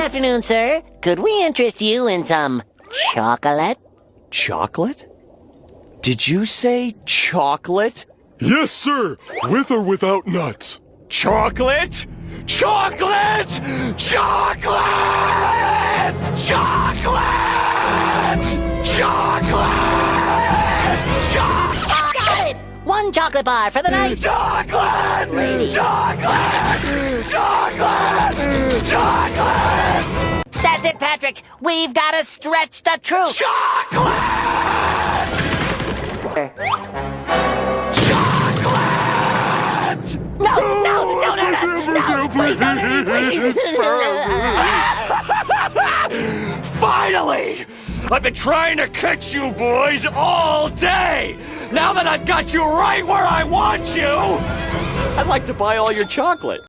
afternoon, sir. Could we interest you in some chocolate? Chocolate? Did you say chocolate? Yes, sir. With or without nuts. Chocolate? Chocolate! Chocolate! Chocolate! Chocolate! Got it! One chocolate bar for the night. Chocolate! Lady. Chocolate! Chocolate! Chocolate! That's it, Patrick. We've got to stretch the truth. Chocolate! Chocolate! No, don't hurt us. No, please don't hurt me. Finally! I've been trying to catch you boys all day! Now that I've got you right where I want you, I'd like to buy all your chocolate.